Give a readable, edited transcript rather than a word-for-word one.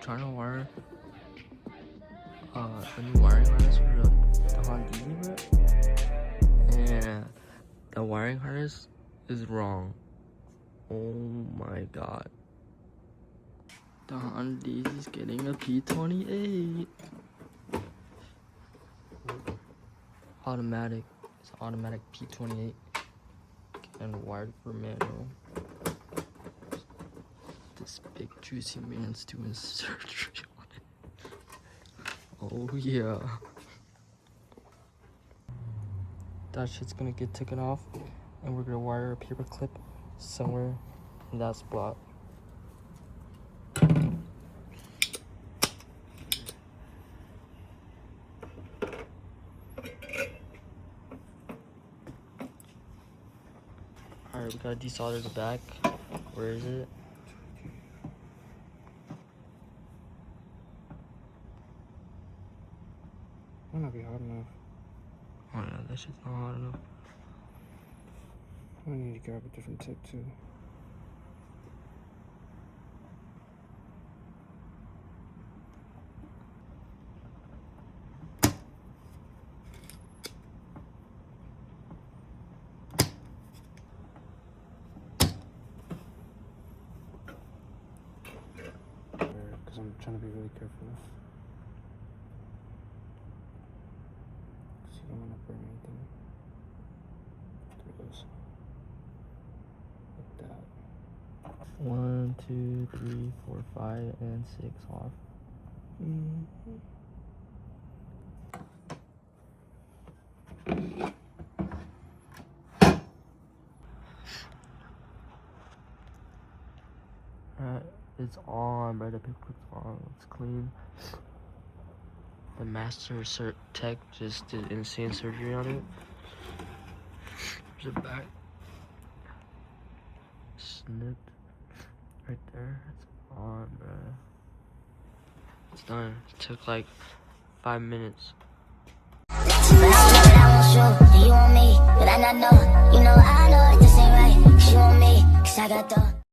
trying to wire the new wiring harness for the Honda, bro, and the wiring harness is wrong. Oh my god. The Honda is getting a P28. Automatic. It's automatic P28. And wired for manual. This big juicy man's doing surgery on it. Oh yeah. That shit's gonna get taken off, and we're gonna wire a paper clip somewhere in that spot. Alright, we gotta desolder the back. Where is it? Might not be hot enough. Oh yeah, that shit's not hot enough. I need to grab a different tip too. Because I'm trying to be really careful. Because you don't want to burn anything. There it goes. Like that. 1, 2, 3, 4, 5, and 6 off. It's on, bro. The paperclip's on. It's clean. The master tech just did insane surgery on it. There's a back. Snipped. Right there. It's on, bro. It's done. It took like 5 minutes. But I don't know what I want you. Do you want me? But I not know. You know I know this ain't right. 'Cause you want me. 'Cause I got the